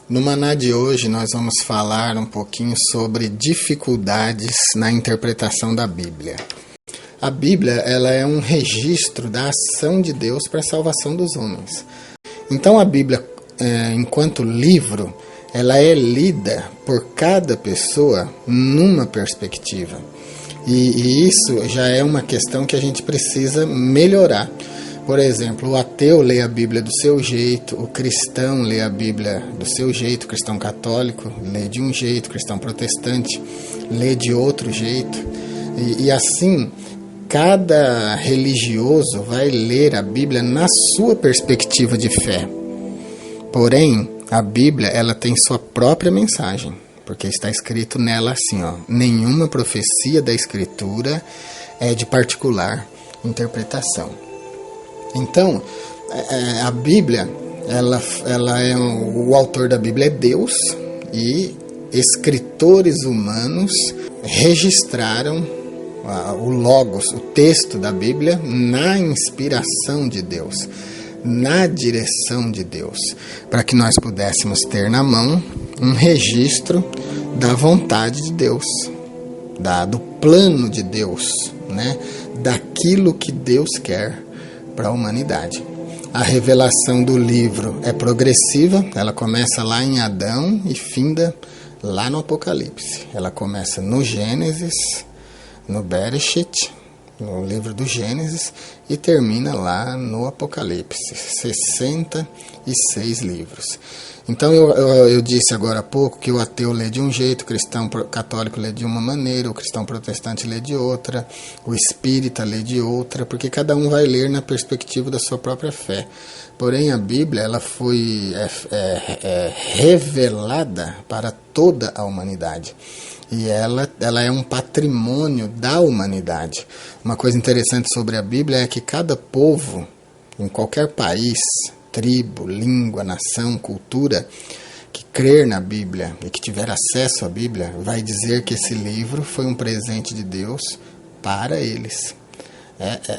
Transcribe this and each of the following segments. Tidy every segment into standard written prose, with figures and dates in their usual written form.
No Maná de hoje nós vamos falar um pouquinho sobre dificuldades na interpretação da Bíblia. A Bíblia ela é um registro da ação de Deus para a salvação dos homens. Então a Bíblia, enquanto livro, ela é lida por cada pessoa numa perspectiva. E isso já é uma questão que a gente precisa melhorar. Por exemplo, o ateu lê a Bíblia do seu jeito, o cristão lê a Bíblia do seu jeito, o cristão católico lê de um jeito, o cristão protestante lê de outro jeito. E assim, cada religioso vai ler a Bíblia na sua perspectiva de fé. Porém, a Bíblia ela tem sua própria mensagem, porque está escrito nela assim, nenhuma profecia da Escritura é de particular interpretação. Então, a Bíblia, o autor da Bíblia é Deus e escritores humanos registraram o Logos, o texto da Bíblia, na inspiração de Deus, na direção de Deus, para que nós pudéssemos ter na mão um registro da vontade de Deus, do plano de Deus, né? Daquilo que Deus quer para a humanidade. A revelação do livro é progressiva, ela começa lá em Adão e finda lá no Apocalipse. Ela começa no Gênesis, no Bereshit, no livro do Gênesis, e termina lá no Apocalipse, 66 livros. Então eu disse agora há pouco que o ateu lê de um jeito, o cristão católico lê de uma maneira, o cristão protestante lê de outra, o espírita lê de outra, porque cada um vai ler na perspectiva da sua própria fé. Porém, a Bíblia ela foi revelada para toda a humanidade. E ela é um patrimônio da humanidade. Uma coisa interessante sobre a Bíblia é que cada povo, em qualquer país, tribo, língua, nação, cultura, que crer na Bíblia e que tiver acesso à Bíblia, vai dizer que esse livro foi um presente de Deus para eles.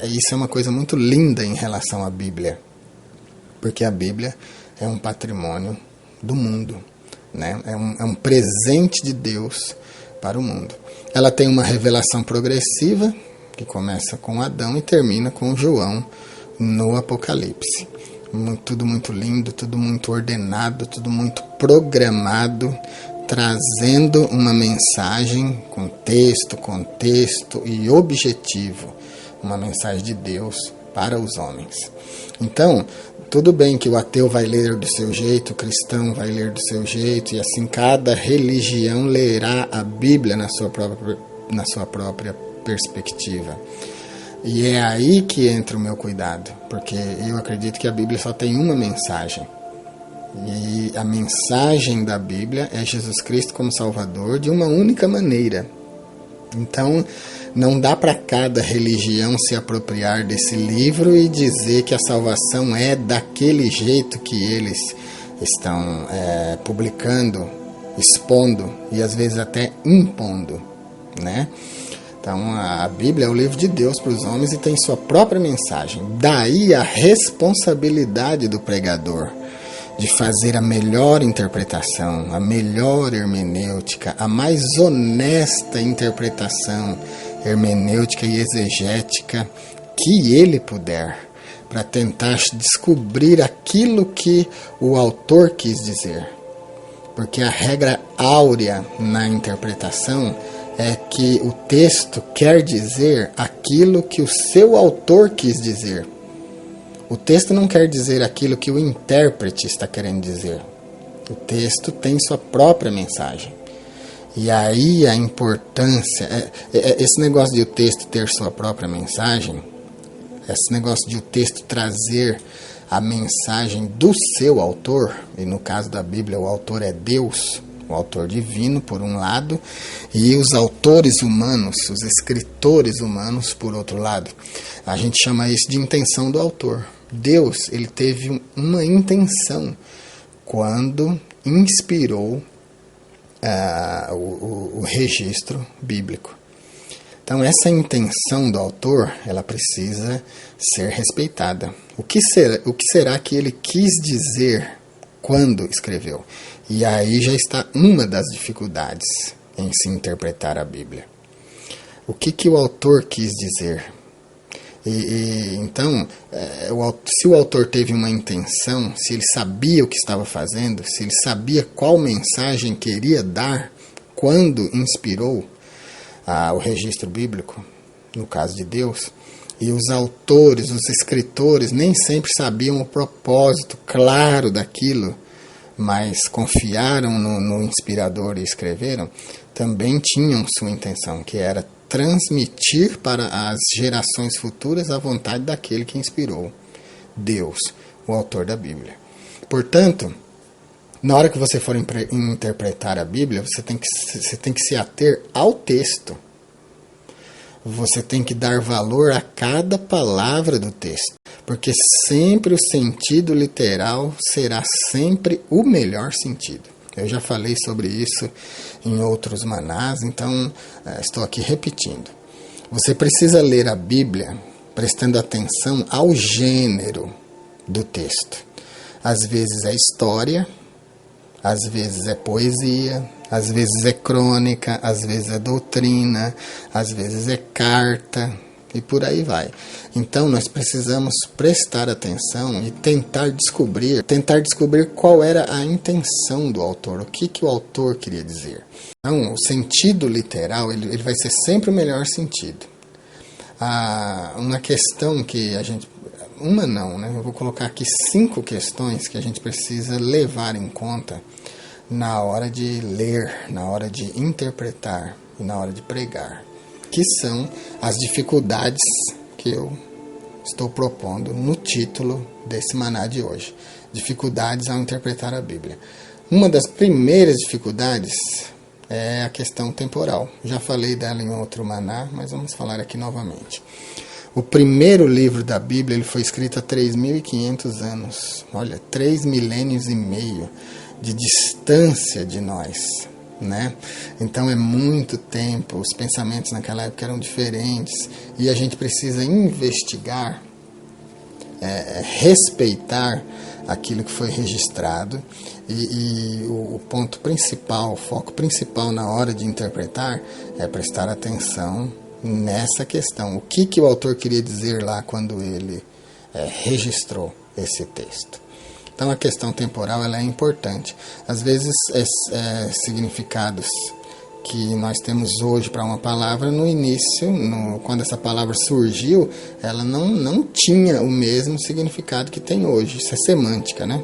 Isso é uma coisa muito linda em relação à Bíblia, porque a Bíblia é um patrimônio do mundo, né? É um presente de Deus para o mundo. Ela tem uma revelação progressiva, que começa com Adão e termina com João no Apocalipse. Tudo muito lindo, tudo muito ordenado, tudo muito programado, trazendo uma mensagem com texto, contexto e objetivo, uma mensagem de Deus para os homens. Então, tudo bem que o ateu vai ler do seu jeito, o cristão vai ler do seu jeito, e assim cada religião lerá a Bíblia na sua própria perspectiva. E é aí que entra o meu cuidado, porque eu acredito que a Bíblia só tem uma mensagem. E a mensagem da Bíblia é Jesus Cristo como Salvador de uma única maneira. Então, não dá para cada religião se apropriar desse livro e dizer que a salvação é daquele jeito que eles estão publicando, expondo e às vezes até impondo, né? Então a Bíblia é o livro de Deus para os homens e tem sua própria mensagem. Daí a responsabilidade do pregador de fazer a melhor interpretação, a melhor hermenêutica, a mais honesta interpretação hermenêutica e exegética que ele puder, para tentar descobrir aquilo que o autor quis dizer. Porque a regra áurea na interpretação é que o texto quer dizer aquilo que o seu autor quis dizer. O texto não quer dizer aquilo que o intérprete está querendo dizer. O texto tem sua própria mensagem. E aí a importância, esse negócio de o texto ter sua própria mensagem, esse negócio de o texto trazer a mensagem do seu autor, e no caso da Bíblia o autor é Deus, o autor divino por um lado, e os autores humanos, os escritores humanos por outro lado. A gente chama isso de intenção do autor. Deus, ele teve uma intenção quando inspirou o registro bíblico. Então essa intenção do autor, ela precisa ser respeitada. O que será que ele quis dizer quando escreveu. E aí já está uma das dificuldades em se interpretar a Bíblia. O que o autor quis dizer? Então, se o autor teve uma intenção, se ele sabia o que estava fazendo, se ele sabia qual mensagem queria dar quando inspirou o registro bíblico, no caso de Deus, e os autores, os escritores nem sempre sabiam o propósito claro daquilo, mas confiaram no inspirador e escreveram, também tinham sua intenção, que era transmitir para as gerações futuras a vontade daquele que inspirou, Deus, o autor da Bíblia. Portanto, na hora que você for interpretar a Bíblia, você tem que se ater ao texto. Você tem que dar valor a cada palavra do texto, porque sempre o sentido literal será sempre o melhor sentido. Eu já falei sobre isso em outros manás, então estou aqui repetindo. Você precisa ler a Bíblia prestando atenção ao gênero do texto. Às vezes é história, às vezes é poesia, às vezes é crônica, às vezes é doutrina, às vezes é carta, e por aí vai. Então nós precisamos prestar atenção e tentar descobrir qual era a intenção do autor, o que o autor queria dizer. Então, o sentido literal ele vai ser sempre o melhor sentido. Uma questão que a gente... Uma não, né? Eu vou colocar aqui 5 questões que a gente precisa levar em conta na hora de ler, na hora de interpretar e na hora de pregar, que são as dificuldades que eu estou propondo no título desse maná de hoje. Dificuldades ao interpretar a Bíblia. Uma das primeiras dificuldades é a questão temporal. Já falei dela em outro maná, mas vamos falar aqui novamente. O primeiro livro da Bíblia ele foi escrito há 3.500 anos. Olha, 3 milênios e meio de distância de nós, né? Então é muito tempo, os pensamentos naquela época eram diferentes e a gente precisa investigar, respeitar aquilo que foi registrado e o ponto principal, o foco principal na hora de interpretar é prestar atenção nessa questão. O que o autor queria dizer lá quando ele registrou esse texto. Então a questão temporal ela é importante. Às vezes significados que nós temos hoje para uma palavra, no início, quando essa palavra surgiu, ela não tinha o mesmo significado que tem hoje. Isso é semântica, né?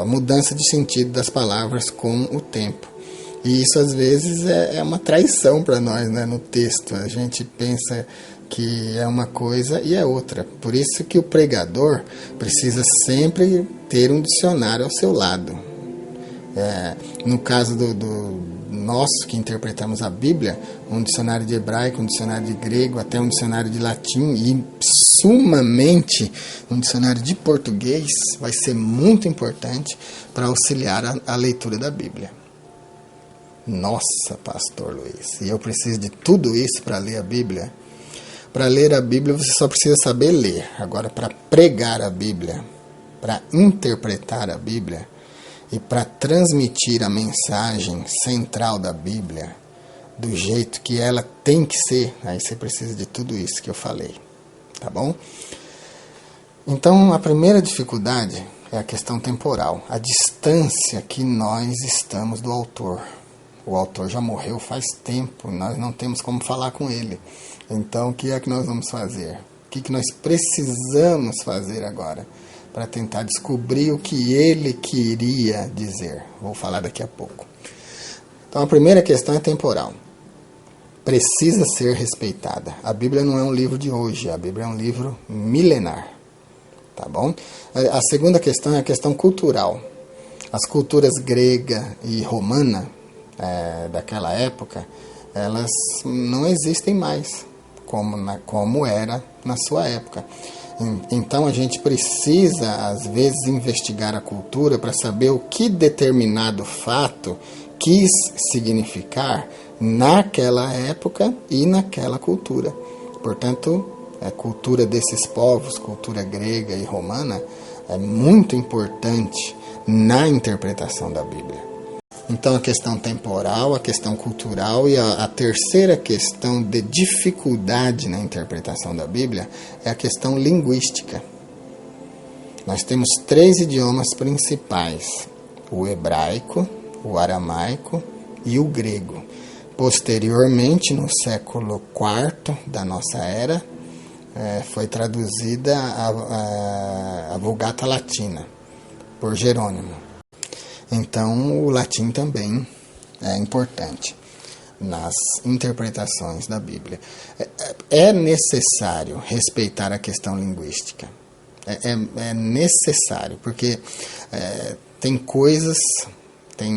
A mudança de sentido das palavras com o tempo. E isso às vezes é uma traição para nós, né? No texto. A gente pensa que é uma coisa e é outra. Por isso que o pregador precisa sempre ter um dicionário ao seu lado. No caso do nós que interpretamos a Bíblia, um dicionário de hebraico, um dicionário de grego, até um dicionário de latim e sumamente um dicionário de português vai ser muito importante para auxiliar a leitura da Bíblia. Nossa, pastor Luiz, e eu preciso de tudo isso para ler a Bíblia? Para ler a Bíblia você só precisa saber ler. Agora, para pregar a Bíblia, para interpretar a Bíblia e para transmitir a mensagem central da Bíblia do jeito que ela tem que ser, aí você precisa de tudo isso que eu falei, tá bom? Então, a primeira dificuldade é a questão temporal, a distância que nós estamos do autor. O autor já morreu faz tempo, nós não temos como falar com ele. Então, o que é que nós vamos fazer? O que nós precisamos fazer agora para tentar descobrir o que ele queria dizer? Vou falar daqui a pouco. Então, a primeira questão é temporal. Precisa ser respeitada. A Bíblia não é um livro de hoje, a Bíblia é um livro milenar. Tá bom? A segunda questão é a questão cultural. As culturas grega e romana daquela época, elas não existem mais como era na sua época. Então a gente precisa às vezes investigar a cultura para saber o que determinado fato quis significar naquela época e naquela cultura. Portanto, a cultura desses povos, cultura grega e romana, é muito importante na interpretação da Bíblia. Então a questão temporal, a questão cultural e a terceira questão de dificuldade na interpretação da Bíblia é a questão linguística. Nós temos 3 idiomas principais: o hebraico, o aramaico e o grego. Posteriormente, no século IV da nossa era, foi traduzida a Vulgata Latina por Jerônimo. Então, o latim também é importante nas interpretações da Bíblia. É necessário respeitar a questão linguística. É necessário, porque tem coisas, tem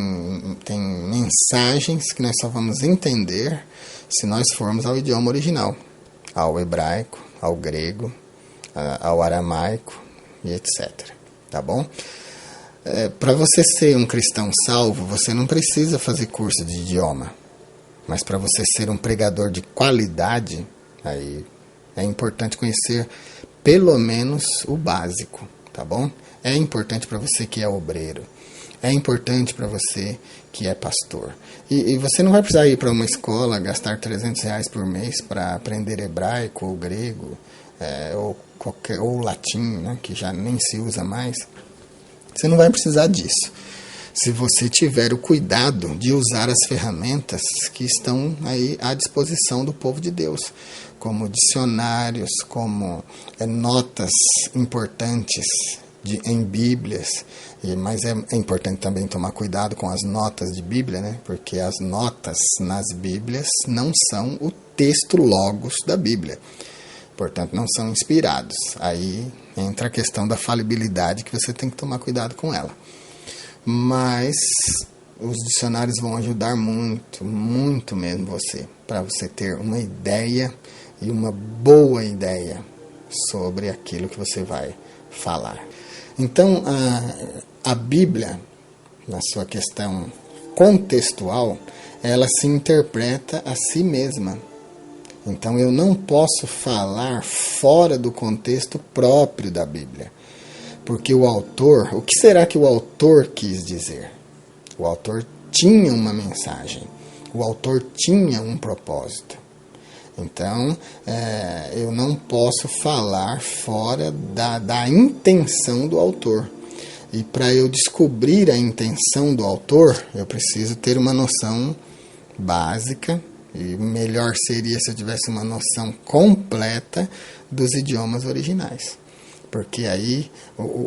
mensagens que nós só vamos entender se nós formos ao idioma original, ao hebraico, ao grego, ao aramaico e etc. Tá bom? Para você ser um cristão salvo, você não precisa fazer curso de idioma. Mas para você ser um pregador de qualidade, aí é importante conhecer pelo menos o básico, tá bom? É importante para você que é obreiro. É importante para você que é pastor. E você não vai precisar ir para uma escola, gastar R$300 por mês para aprender hebraico ou grego, ou latim, né, que já nem se usa mais. Você não vai precisar disso, se você tiver o cuidado de usar as ferramentas que estão aí à disposição do povo de Deus, como dicionários, como notas importantes em Bíblias. Mas é importante também tomar cuidado com as notas de Bíblia, né? Porque as notas nas Bíblias não são o texto logos da Bíblia. Portanto, não são inspirados. Aí entra a questão da falibilidade, que você tem que tomar cuidado com ela. Mas os dicionários vão ajudar muito, muito mesmo você, para você ter uma ideia e uma boa ideia sobre aquilo que você vai falar. Então, a Bíblia, na sua questão contextual, ela se interpreta a si mesma. Então eu não posso falar fora do contexto próprio da Bíblia. Porque o que será que o autor quis dizer? O autor tinha uma mensagem, o autor tinha um propósito. Então eu não posso falar fora da intenção do autor. E para eu descobrir a intenção do autor, eu preciso ter uma noção básica. E melhor seria se eu tivesse uma noção completa dos idiomas originais. Porque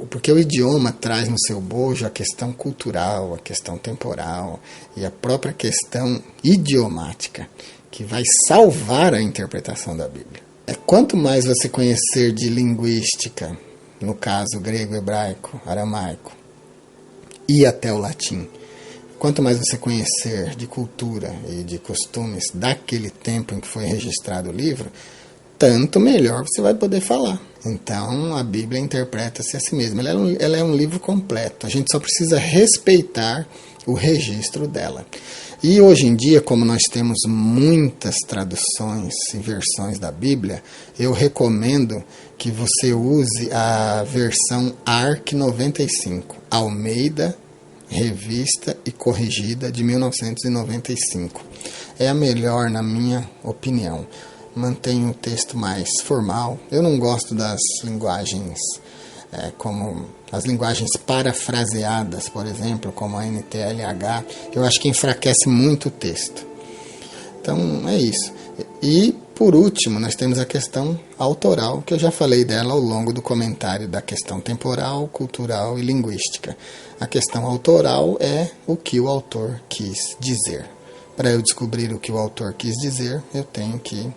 porque o idioma traz no seu bojo a questão cultural, a questão temporal e a própria questão idiomática, que vai salvar a interpretação da Bíblia. Quanto mais você conhecer de linguística, no caso grego, hebraico, aramaico, e até o latim, quanto mais você conhecer de cultura e de costumes daquele tempo em que foi registrado o livro, tanto melhor você vai poder falar. Então, a Bíblia interpreta-se a si mesma. Ela é um livro completo. A gente só precisa respeitar o registro dela. E hoje em dia, como nós temos muitas traduções e versões da Bíblia, eu recomendo que você use a versão ARC 95, Almeida, Revista e Corrigida, de 1995. É a melhor, na minha opinião. Mantém o texto mais formal. Eu não gosto das linguagens, como as linguagens parafraseadas, por exemplo, como a NTLH. Eu acho que enfraquece muito o texto. Então, é isso. E, por último, nós temos a questão autoral, que eu já falei dela ao longo do comentário da questão temporal, cultural e linguística. A questão autoral é o que o autor quis dizer. Para eu descobrir o que o autor quis dizer, eu tenho que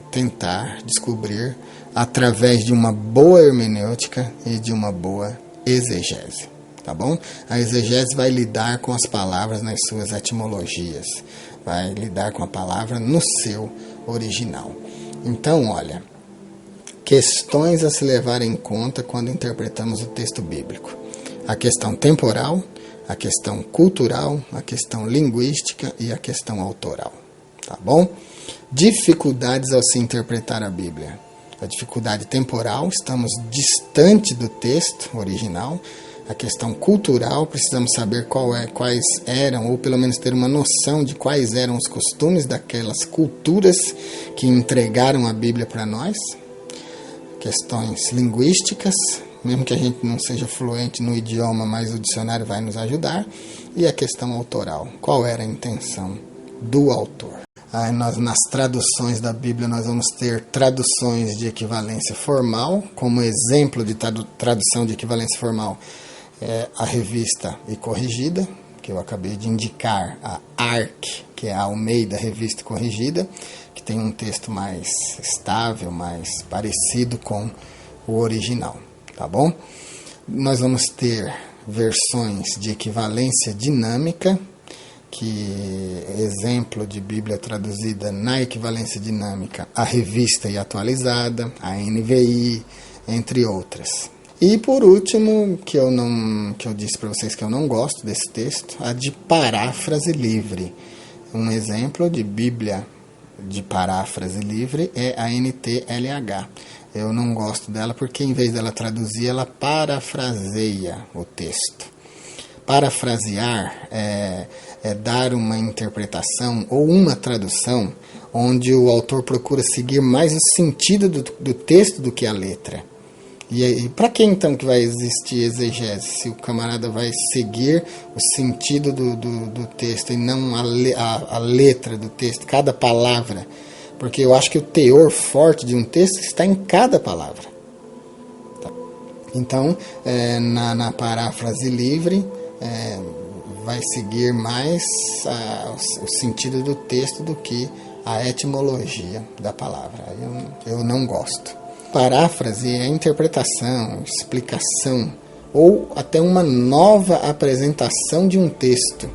tentar descobrir através de uma boa hermenêutica e de uma boa exegese. Tá bom? A exegese vai lidar com as palavras nas suas etimologias, vai lidar com a palavra no seu original. Então, olha, questões a se levar em conta quando interpretamos o texto bíblico: a questão temporal, a questão cultural, a questão linguística e a questão autoral. Tá bom? Dificuldades ao se interpretar a Bíblia. A dificuldade temporal, estamos distante do texto original. A questão cultural, precisamos saber quais eram, ou pelo menos ter uma noção de quais eram os costumes daquelas culturas que entregaram a Bíblia para nós. Questões linguísticas, mesmo que a gente não seja fluente no idioma, mas o dicionário vai nos ajudar. E a questão autoral, qual era a intenção do autor. Nas traduções da Bíblia nós vamos ter traduções de equivalência formal. Como exemplo de tradução de equivalência formal, a Revista e Corrigida, que eu acabei de indicar, a ARC, que é a Almeida Revista e Corrigida, que tem um texto mais estável, mais parecido com o original, tá bom? Nós vamos ter versões de equivalência dinâmica, que exemplo de Bíblia traduzida na equivalência dinâmica, a Revista e Atualizada, a NVI, entre outras. E por último, que eu disse para vocês que eu não gosto desse texto, a de paráfrase livre. Um exemplo de Bíblia de paráfrase livre é a NTLH. Eu não gosto dela porque em vez dela traduzir, ela parafraseia o texto. Parafrasear é dar uma interpretação ou uma tradução onde o autor procura seguir mais o sentido do texto do que a letra. E para que então que vai existir exegese? Se o camarada vai seguir o sentido do texto e não a letra do texto, cada palavra. Porque eu acho que o teor forte de um texto está em cada palavra. Tá? Então, na paráfrase livre, vai seguir mais o sentido do texto do que a etimologia da palavra. Eu não gosto. Paráfrase é interpretação, explicação ou até uma nova apresentação de um texto,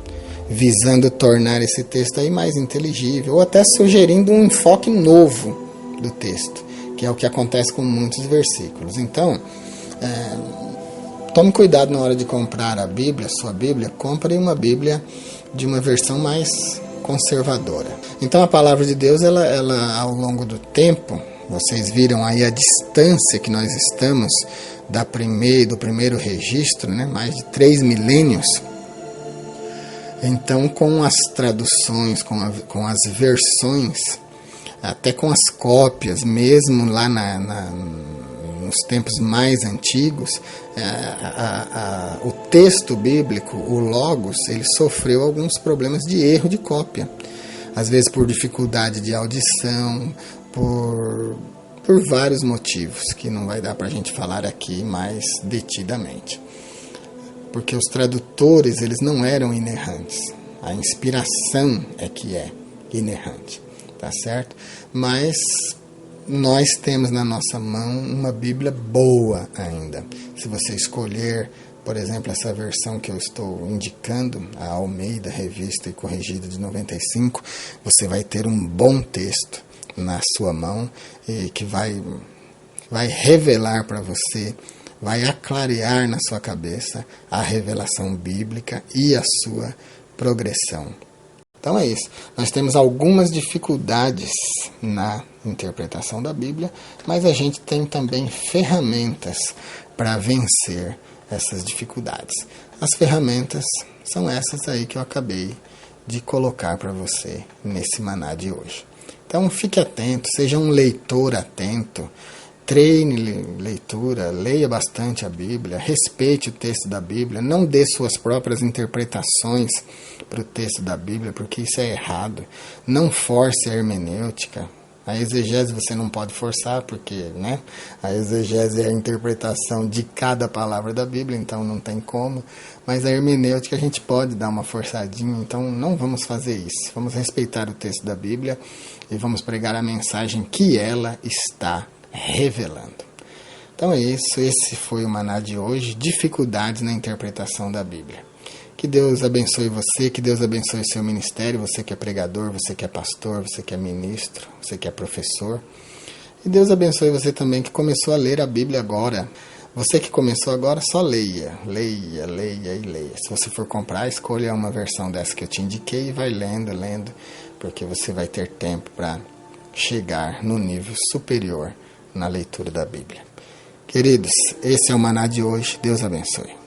visando tornar esse texto aí mais inteligível ou até sugerindo um enfoque novo do texto, que é o que acontece com muitos versículos. Então, tome cuidado na hora de comprar a Bíblia, sua Bíblia, compre uma Bíblia de uma versão mais conservadora. Então a palavra de Deus, ela ao longo do tempo, vocês viram aí a distância que nós estamos do primeiro registro, né? Mais de 3 milênios. Então, com as traduções, com as versões, até com as cópias, mesmo lá nos tempos mais antigos, o texto bíblico, o Logos, ele sofreu alguns problemas de erro de cópia. Às vezes por dificuldade de audição, por vários motivos, que não vai dar para a gente falar aqui mais detidamente. Porque os tradutores, eles não eram inerrantes. A inspiração é que é inerrante, tá certo? Mas nós temos na nossa mão uma Bíblia boa ainda. Se você escolher, por exemplo, essa versão que eu estou indicando, a Almeida Revista e Corrigida de 95, você vai ter um bom texto na sua mão e que vai revelar para você, vai aclarear na sua cabeça a revelação bíblica e a sua progressão. Então é isso. Nós temos algumas dificuldades na interpretação da Bíblia, mas a gente tem também ferramentas para vencer essas dificuldades. As ferramentas são essas aí que eu acabei de colocar para você nesse maná de hoje. Então fique atento, seja um leitor atento, treine leitura, leia bastante a Bíblia, respeite o texto da Bíblia, não dê suas próprias interpretações para o texto da Bíblia, porque isso é errado. Não force a hermenêutica. A exegese você não pode forçar, porque a exegese é a interpretação de cada palavra da Bíblia, então não tem como. Mas a hermenêutica a gente pode dar uma forçadinha, então não vamos fazer isso. Vamos respeitar o texto da Bíblia e vamos pregar a mensagem que ela está revelando. Então é isso, esse foi o maná de hoje, dificuldades na interpretação da Bíblia. Que Deus abençoe você, que Deus abençoe o seu ministério, você que é pregador, você que é pastor, você que é ministro, você que é professor. E Deus abençoe você também que começou a ler a Bíblia agora. Você que começou agora, só leia, leia, leia e leia. Se você for comprar, escolha uma versão dessa que eu te indiquei e vai lendo, porque você vai ter tempo para chegar no nível superior na leitura da Bíblia. Queridos, esse é o Maná de hoje. Deus abençoe.